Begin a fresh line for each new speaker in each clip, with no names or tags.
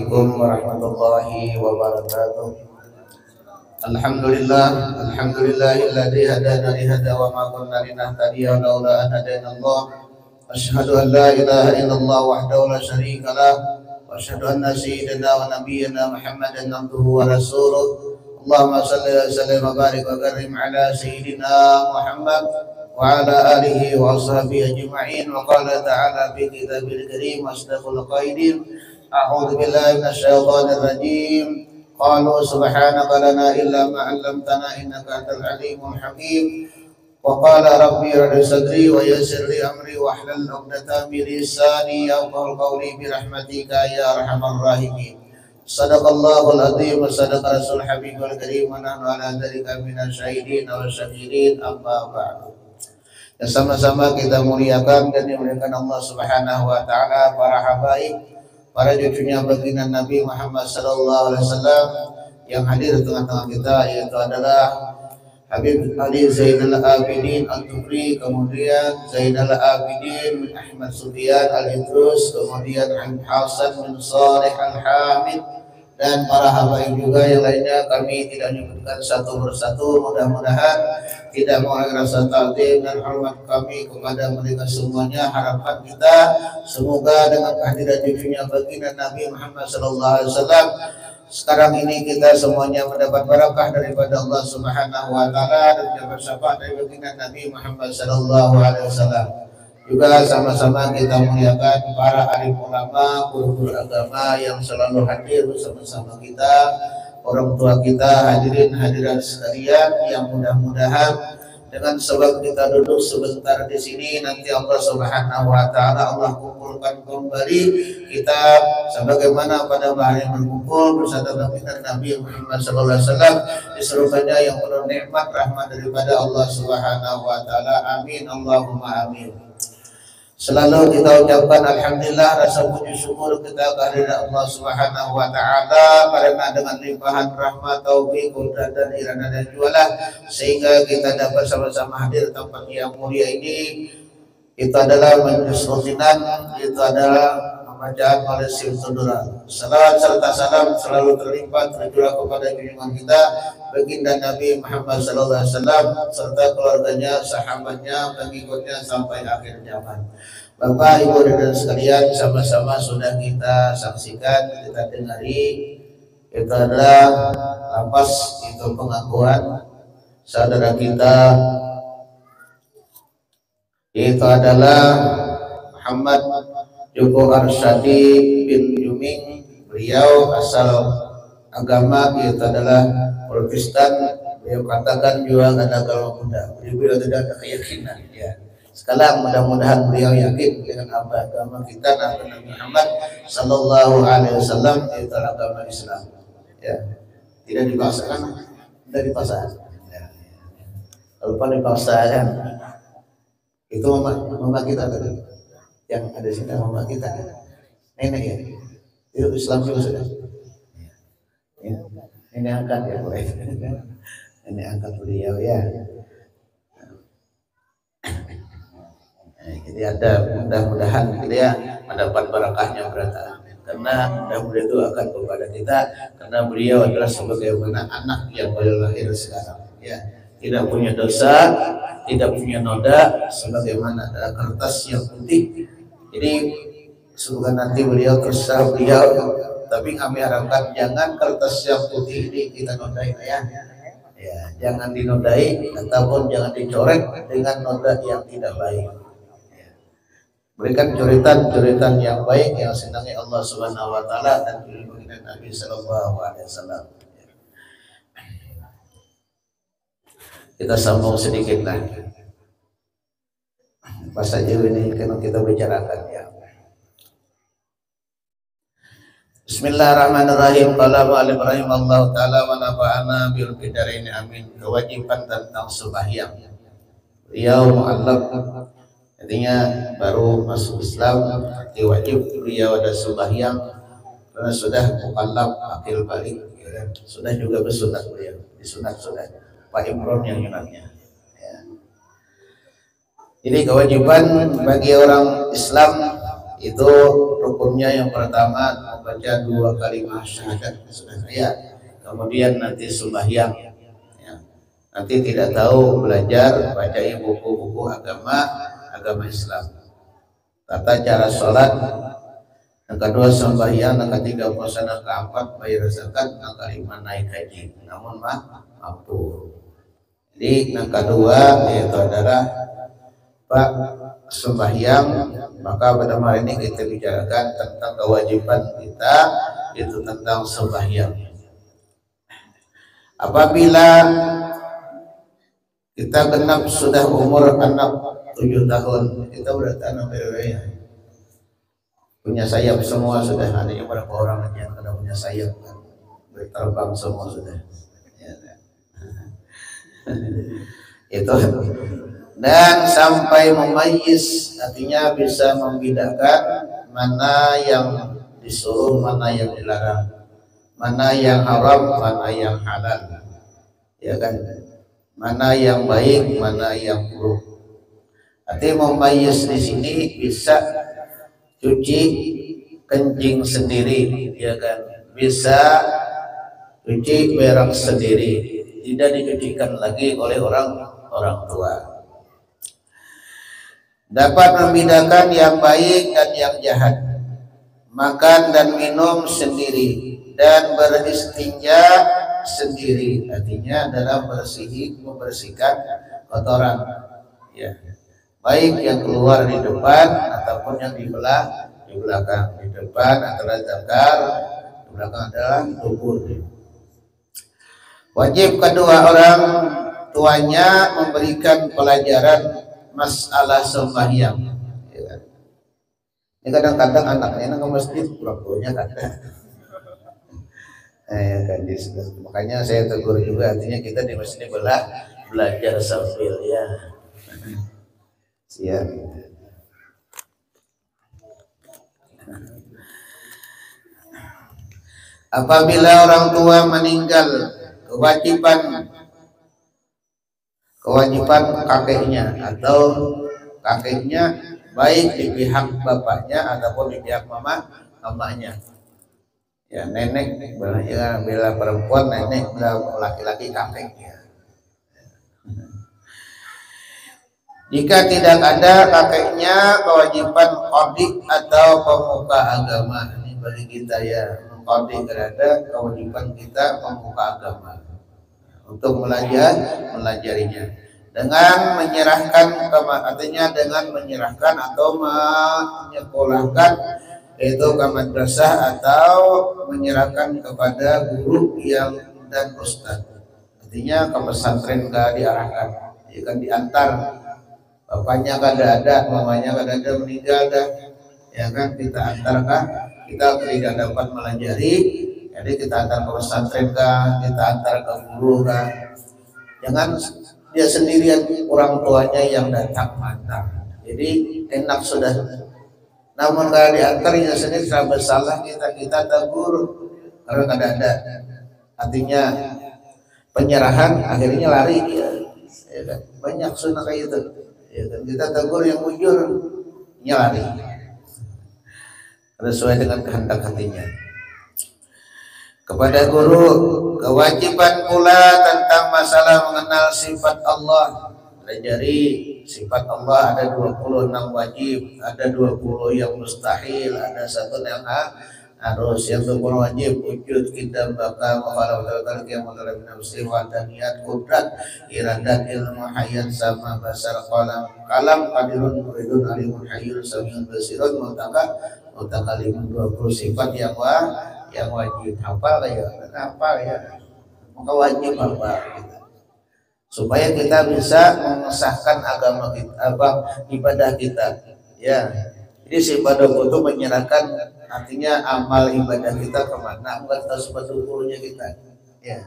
Assalamualaikum warahmatullahi wabarakatuh. Alhamdulillahilladzi hadana li hada wa ma kunna linahtadiya laula an hadana Allah. Asyhadu an la ilaha illallah wahdahu la syarika lah wa asyhadu anna sayyidana wa nabiyyana Muhammadan abduhu wa rasuluh. Allahumma shalli wa sallim wa barik wa karim ala sayyidina Muhammad wa ala alihi wa ashabihi ajma'in. Wa qala ta'ala fi kitabil karim asdaqul qailin. A'udzu billahi minasyaitonir rajim. Qalu subhanaka lana illa ma 'allamtana innaka antal alimul hakim. Wa qala rabbi irhamni sadri wa yassir li amri wa hlul 'uqdatam min lisani yafqahu qawli bi rahmatika ya arhamar rahimin. Sadaqallahul azim wa sadaqa rasul habibul karim wa nahnu ala dzalika minasy syahidin wa syakirin. Amma ba'du. Ya, sama-sama kita muliakan dan dimuliakan Allah Subhanahu wa taala, para habaib, para cucunya baginda Nabi Muhammad sallallahu alaihi wasallam yang hadir di tengah-tengah kita, yaitu adalah Habib Ali Zainal Abidin Al-Tukri, kemudian Zainal Abidin bin Ahmad Sufyan Al-Idrus, kemudian Habib Hasan bin Saleh Al-Hamid, dan para habaib juga yang lainnya. Kami tidak menyebutkan satu persatu, mudah-mudahan tidak mengurangi rasa takzim dan hormat kami kepada mereka semuanya. Harapan kita semoga dengan kehadiran cucunya baginda Nabi Muhammad sallallahu alaihi wasallam sekarang ini kita semuanya mendapat barakah daripada Allah Subhanahu wa taala dan mendapat syafaat dari baginda Nabi Muhammad sallallahu alaihi wasallam. Juga sama-sama kita muliakan para alim ulama, guru-guru agama yang selalu hadir bersama-sama kita, orang tua kita, hadirin hadirat sekalian, yang mudah-mudahan dengan sebab kita duduk sebentar di sini, nanti Allah Subhanahu wa taala Allah kumpulkan kembali kita sebagaimana pada hari berkumpul bersama baginda Nabi Muhammad sallallahu alaihi wasallam di surganya yang penuh nikmat rahmat daripada Allah Subhanahu wa taala. Amin Allahumma amin. Selalu kita ucapkan alhamdulillah, rasa puji syukur kita kehadirat Allah Subhanahu wa taala, karena dengan limpahan rahmat, taufik, qudrat dan iradah jualah sehingga kita dapat sama-sama hadir tempat yang mulia ini. Itu adalah majelis rusinan, itu adalah pembacaan oleh Simtudura. Salam serta salam selalu terlimpah tercurah kepada junjungan kita baginda Nabi Muhammad sallallahu alaihi wasallam serta keluarganya, sahabatnya, pengikutnya sampai akhir zaman. Bapak, Ibu, dan sekalian, sama-sama sudah kita saksikan, kita dengari, itu adalah lapas itu pengakuan saudara kita, itu adalah Muhammad Joko Arsyadi bin Juming. Beliau asal agama itu adalah Protestan. Beliau katakan juga agama Buddha. Beliau tidak ada keyakinan, ya. Sekarang mudah-mudahan beliau yakin dengan apa agama kita Nabi Muhammad sallallahu alaihi wasallam, itu agama Islam, ya. Tidak dipaksakan, tidak dipaksakan, ya. Kalau dipaksakan itu mama kita tadi yang ada di sini, mama kita nenek, ya. Itu Islam juga sudah, ya. Ini angkat ya, boleh. Ini angkat beliau, ya. Jadi ada mudah-mudahan dia mendapat barakahnya berkah, karena mudah-mudahan itu akan kepada kita, karena beliau adalah sebagaimana anak yang baru lahir sekarang, ya. Tidak punya dosa, tidak punya noda, sebagaimana ada kertas yang putih. Jadi semoga nanti beliau terserah beliau, tapi kami harapkan jangan kertas yang putih ini kita nodai, ya. Ya, jangan dinodai ataupun jangan dicoret dengan noda yang tidak baik. Berikan coretan-coretan yang baik yang senangi Allah Subhanahu wa taala dan baginda Nabi sallallahu alaihi wasallam. Kita sambung sedikit lagi. Apa saja ini yang kita bicarakan, ya. Bismillahirrahmanirrahim. Qala mu'allif rahimahullahu taala wa nafa'ana bil bidarini amin. Kewajiban tentang sembahyang. Beliau mu'allaf, artinya baru masuk Islam, wajib beliau ada sembahyang karena sudah mukallaf akil balik, ya. Sudah juga bersunat beliau, disunat sudah Pak Imron yang nyunatnya, ya. Jadi kewajiban bagi orang Islam itu rukunnya yang pertama baca 2 kalimat syahadat sudah kaya. Kemudian nanti sembahyang, ya. Nanti tidak tahu belajar baca buku-buku agama Islam. Tata cara sholat, yang kedua sembahyang, yang ketiga puasa, yang keempat bayar zakat, yang kelima naik haji. Namun mampu. Jadi yang kedua yaitu adalah Pak sembahyang. Maka pada hari ini kita bicarakan tentang kewajiban kita itu tentang sembahyang. Apabila kita genap sudah umur anak 7 tahun, kita berarti anak ya, punya sayap semua sudah. Ada berapa orang yang sudah punya sayap kan, berterbang semua sudah. Ya, itu. Dan sampai memayyiz, artinya bisa membedakan mana yang disuruh, mana yang dilarang, mana yang haram, mana yang halal, ya kan, mana yang baik, mana yang buruk. Artinya memayyiz di sini bisa cuci kencing sendiri, ya kan, bisa cuci berak sendiri, tidak dicucikan lagi oleh orang tua. Dapat membedakan yang baik dan yang jahat, makan dan minum sendiri, dan beristinja sendiri. Artinya adalah membersihkan kotoran, ya, baik yang keluar di depan ataupun yang di belakang. Di depan adalah zakar, di belakang adalah dubur. Wajib kedua orang tuanya memberikan pelajaran masalah sembahyang. Ini kadang-kadang anaknya ke masjid, orang tuanya kadang. Makanya saya tegur juga, artinya kita di masjid belajar sambil ya. Siap. Apabila orang tua meninggal, kewajiban kakeknya atau kakeknya, baik di pihak bapaknya ataupun di pihak mamanya. Ya, nenek bila perempuan, nenek bila laki-laki kakeknya. Jika tidak ada kakeknya, kewajiban qadhi atau pemuka agama. Ini bagi kita ya, qadhi ada kewajiban kita pemuka agama untuk melajarinya dengan menyerahkan, artinya dengan menyerahkan atau menyekolahkan, yaitu ke madrasah atau menyerahkan kepada guru dan ustaz. Artinya ke pesantren diarahkan, ya kan, diantar. Bapaknya ada, mamanya ada meninggal dah, ya kan, kita antarkan. Kita tidak dapat melajari, jadi kita antar ke pesantren kita antar ke guru jangan dia sendirian, orang tuanya yang datang antar. Jadi enak sudah. Namun kalau diantarnya sendiri tidak bersalah, kita tegur karena ada. Artinya penyerahan akhirnya lari dia. Ya kan? Banyak sunnah kayak itu. Ya kan? Kita tegur yang mujur, lari. Sesuai dengan kehendak hatinya. Kepada guru, kewajiban pula tentang masalah mengenal sifat Allah. Pelajari sifat Allah, ada 26 wajib, ada 20 yang mustahil, ada 1 yang harus. Yang 20 wajib wujud, kita bakal mengharapkan yang mengalami nafsi wa niat, kudrat, iradat, ilmu, hayat, sama basar, kalam, qadirun, muridun, alimun, hayyun, samiun, basirun, mutakalimun. 20 sifat yang wajib. Hafal ya, maka wajib apa kita, supaya kita bisa mengesahkan agama kita, ibadah kita, ya. Jadi si ibadah itu menyerahkan, artinya amal ibadah kita kemana, bukan tahu sebab ukurnya kita, ya.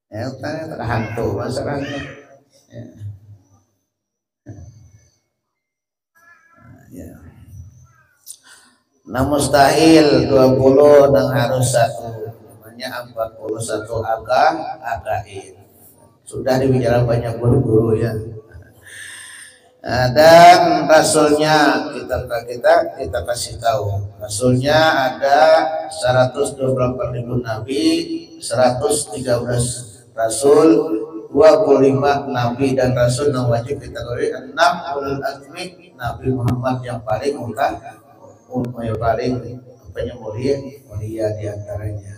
Ya, terhantu masalahnya, ya. Ya. Nah, mustahil 20 dan harus 1, namanya 41 akaid. Sudah dibicarakan banyak guru-guru ya. Dan rasulnya kita kasih tahu. Rasulnya ada 124.000 nabi, 113 rasul, 25 nabi dan rasul yang wajib kita ketahui, 6 ulul azmi Nabi Muhammad yang paling yang paling mulia di antaranya.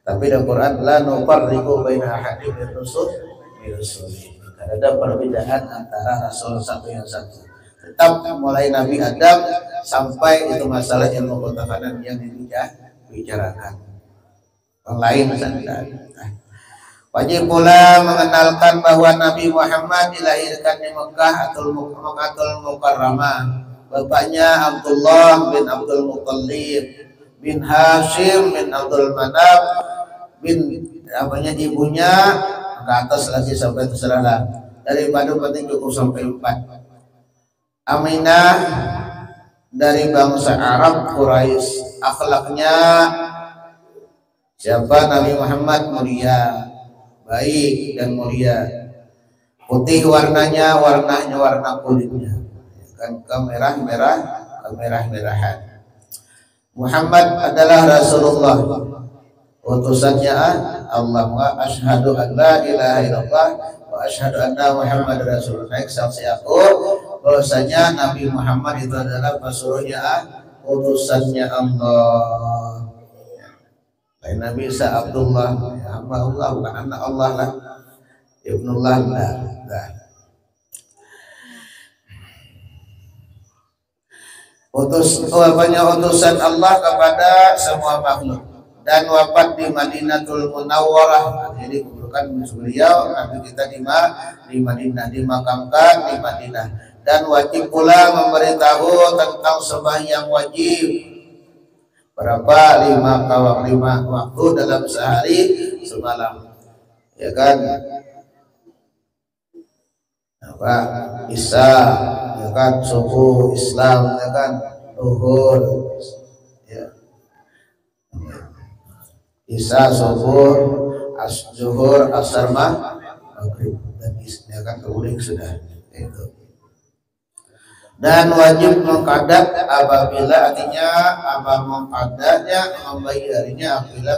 Tapi dalam Quran la nufarriqu baina ahadin min rusuli. Ada perbedaan antara rasul satu yang satu. Tetap mulai Nabi Adam sampai itu masalah ilmu pengetahuan yang dibicarakan. Yang lain saja. Wajib pula mengenalkan bahwa Nabi Muhammad dilahirkan di Mekah atau Mekkatul Mukarramah. Bapaknya Abdullah bin Abdul Muttalib bin Hashim bin Abdul Manaf bin ibunya ke atas lagi sampai terserahlah. Daripada penting cukup sampai 4. Aminah dari bangsa Arab Quraisy. Akhlaknya siapa? Nabi Muhammad mulia, baik dan mulia. Putih warnanya warna kulitnya. Kan kemerah-merahan. Muhammad adalah Rasulullah, utusannya Allah. Wa asyhadu an la ilaha illallah wa asyhadu anna Muhammad Rasulullah. Saksi aku bahwasanya Nabi Muhammad itu adalah rasulnya, utusannya Allah. Lain Nabi Isa Abdullah, ya Allah, bukan anak Allah lah, ibnullah lah. Utusan Allah kepada semua makhluk, dan wafat di Madinatul Munawwarah. Jadi bukan beliau, Nabi kita di Madinah, dimakamkan di Madinah. Dan wajib pula memberitahu tentang sembahyang wajib. Berapa? 5 waktu dalam sehari semalam. Ya kan? Apa? Isya, ya kan? Subuh, Islam, ya kan? Zuhur, ya. Isya, subuh, zuhur, asar, maghrib, dan isya kan keuling sudah itu. Dan wajib mengqadat apabila, artinya apa mengqadatnya, membayarnya apabila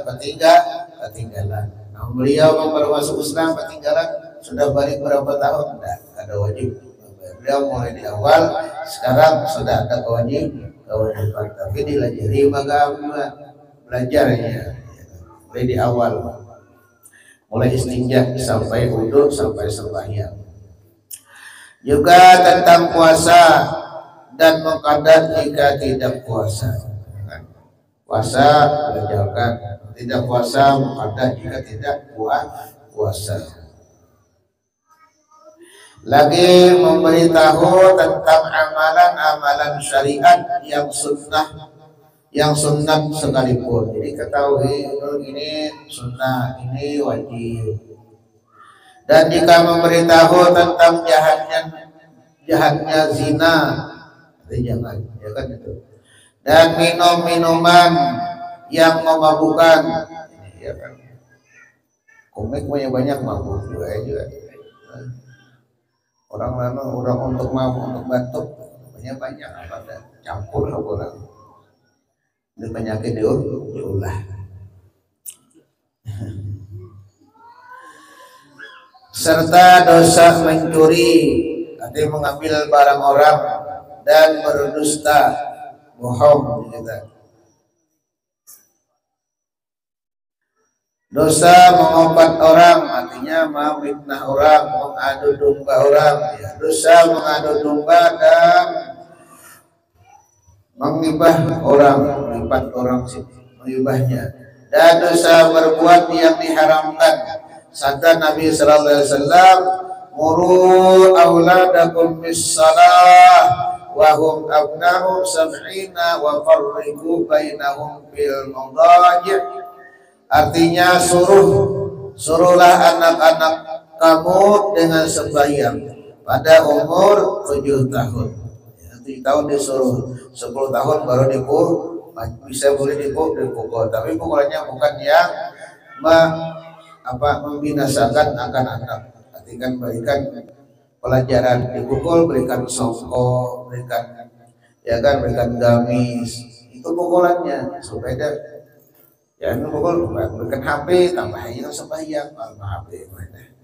ketinggalan. Nah, beliau masuk Islam ketinggalan sudah balik berapa tahun? Tidak ada wajib. Beliau mulai di awal, sekarang sudah ada kewajiban. Tapi dilajari maka belajarnya mulai di awal, mulai istinja sampai wudhu sampai sembahyang. Juga tentang puasa dan mengqadat jika tidak puasa. Puasa belajarkan, tidak puasa mengqadat jika tidak puasa. Lagi memberitahu tentang amalan-amalan syariat yang sunnah sekalipun. Jadi ketahui ini sunnah, ini wajib. Dan jika memberitahu tentang jahatnya zina, jangan, ya kan itu. Dan minuman yang memabukkan, ya kan. Komik punya banyak mabuk juga. Orang untuk mabuk, untuk batuk, banyak apa campur orang. Ini penyakit diulah. Serta dosa mencuri, artinya mengambil barang orang, dan berdusta, bohong gitu. Dosa mengopat orang, artinya memfitnah orang, mengadu domba orang, ya. Dosa mengadu domba dan mengibah orang, melipat orang mengibahnya. Dan dosa berbuat yang diharamkan. Sabda Nabi sallallahu alaihi wasallam, muru auladakum bis-shalah wa hum abna'u sab'ina wa farriqu bainahum bil madaji'. Artinya suruhlah anak-anak kamu dengan sembahyang pada umur 7 tahun. 7 tahun disuruh, 10 tahun baru bisa boleh dipukul. Tapi pukulannya bukan yang membinasakan anak-anak. Artikan berikan pelajaran dipukul, berikan songkok, berikan ya kan, berikan gamis, itu pukulannya supaya dia ya pukul, berikan HP, tambah aja sembahyang, tambah HP mana.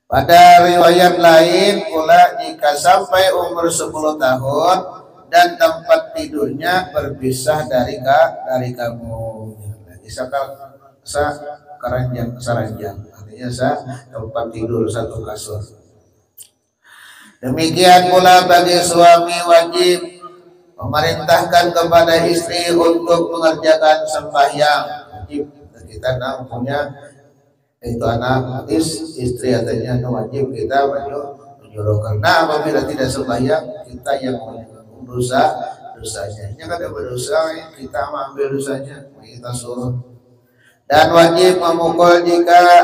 Pada riwayat lain pula, jika sampai umur 10 tahun dan tempat tidurnya berpisah dari kamu, sa saranjang, artinya tempat tidur satu kasur. Demikian pula bagi suami wajib memerintahkan kepada istri untuk mengerjakan sembahyang. Wajib kita punya itu anak istri katanya wajib kita menyuruh, karena apabila tidak sembahyang kita yang dosanya. Ini kan ada berdosa, kita ambil dosanya, kita suruh. Dan wajib memukul jika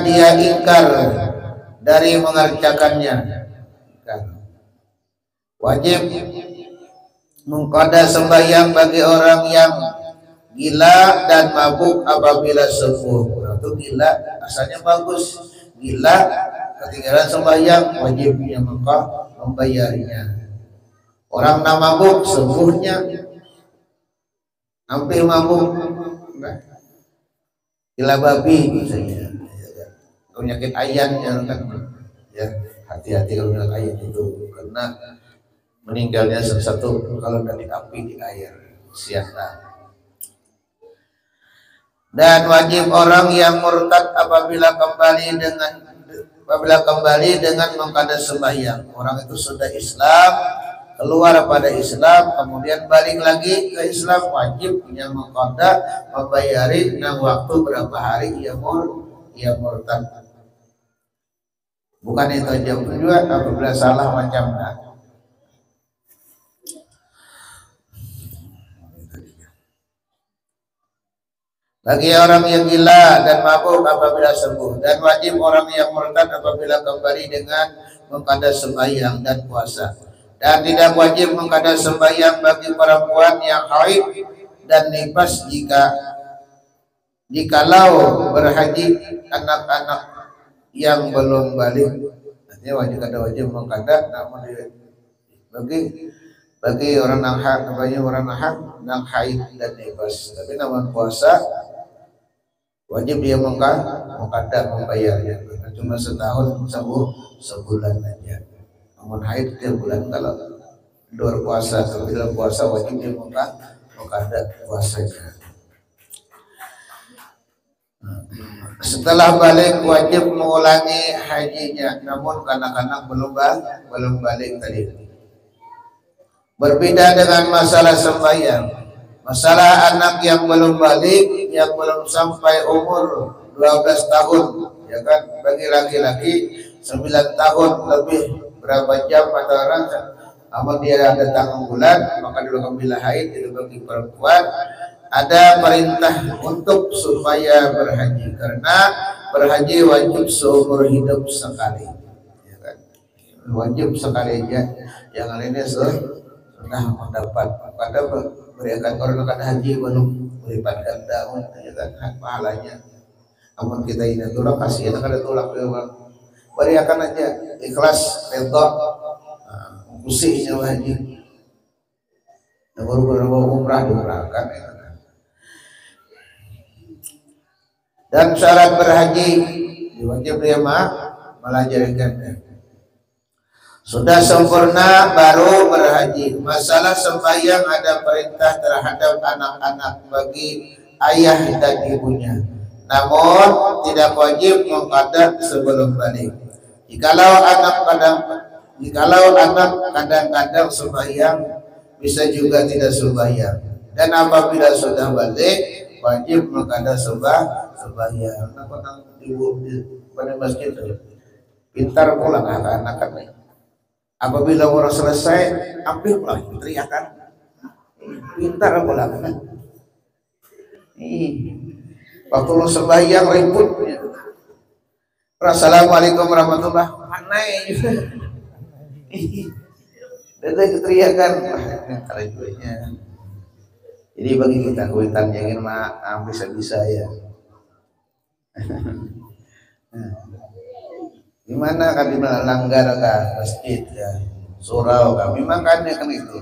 dia ingkar dari mengerjakannya. Wajib mengqada sembahyang bagi orang yang gila dan mabuk apabila sepuh. Itu gila asalnya bagus, gila ketinggalan sembahyang wajibnya maka membayarnya. Orang nak mabuk sepuhnya hampir mabuk, gila babi misalnya, penyakit ayan kan ya, hati-hati kalau dengan ayan itu, karena meninggalnya satu kalau dari api di air sia-sia. Dan wajib orang yang murtad apabila kembali dengan mengqada sembahyang. Orang itu sudah Islam, keluar pada Islam, kemudian balik lagi ke Islam, wajib punya mengqada, membayari dan waktu berapa hari ia murtad. Bukan itu aja juga, apabila salah macamnya. Bagi orang yang gila dan mabuk apabila sembuh, dan wajib orang yang murtad apabila kembali dengan mengqada sembahyang dan puasa. Dan tidak wajib mengqada sembahyang bagi perempuan yang haid dan nifas jikalau berhaji anak-anak yang belum balik. Artinya wajib mengqada, namun bagi orang yang haid dan nifas. Tapi namun puasa wajib dia mengqada membayarnya, karena cuma setahun sebulan aja. Namun haid dia bulan, kalau luar puasa bila puasa wajib dia mengqada puasanya. Setelah balik wajib mengulangi hajinya, namun kanak-kanak belum balik tadi. Berbeda dengan masalah sembahyang. Masalah anak yang belum balik, yang belum sampai umur 12 tahun, ya kan, bagi laki-laki 9 tahun lebih berapa jam atau orang, namun dia ada tanggung bulan, maka dulu kembali haid. Itu bagi perempuan ada perintah untuk supaya berhaji, karena berhaji wajib seumur hidup sekali, ya kan? Wajib sekali aja, yang lainnya sudah mendapat pada berikan orang akan haji belum melipat ganda ya kan pahalanya. Namun kita ini tulak kasih, ada tulak berikan aja ikhlas redha, usihnya haji. Nah, baru umrah diumrahkan ya. Dan syarat berhaji wajib dia melajarikannya. Sudah sempurna baru berhaji. Masalah sembahyang ada perintah terhadap anak-anak bagi ayah dan ibunya, namun tidak wajib mengqada sebelum balik. Jikalau anak kadang-kadang sembahyang, bisa juga tidak sembahyang. Dan apabila sudah balik, wajib mengqada sembahyang. Nah, ibu pada masjid pintar pulang anak-anak. Apabila orang selesai, ambil pulang, teriakan, pintar pulang. Waktu lu sembahyang ribut, Assalamualaikum warahmatullahi wabarakatuh. Dia teriakan, kalau ibunya Jadi bagi kita kuitan jangan mah bisa-bisa ya. Gimana kami melanggar ke masjid ya, surau kami makannya kan itu.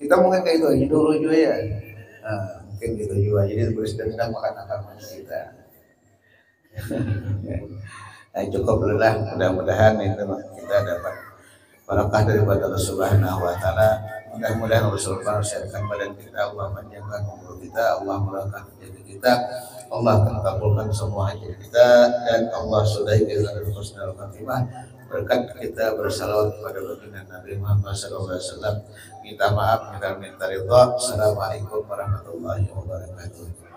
Kita mungkin kayak itu aja dulu juga ya. Mungkin gitu juga. Jadi presiden sedang makan akar kita. Nah, cukup lelah. Mudah-mudahan itu kita dapat barakah daripada Allah Subhanahu wa taala. Mudah-mudahan Allah sehatkan badan kita, Allah panjangkan umur kita, Allah murahkan rezeki kita, Allah akan kabulkan semua hajat kita, dan Allah sudahi kita dengan husnul khatimah. Berkat kita bersalawat kepada baginda Nabi Muhammad SAW. Minta maaf, minta ridha. Assalamualaikum warahmatullahi wabarakatuh.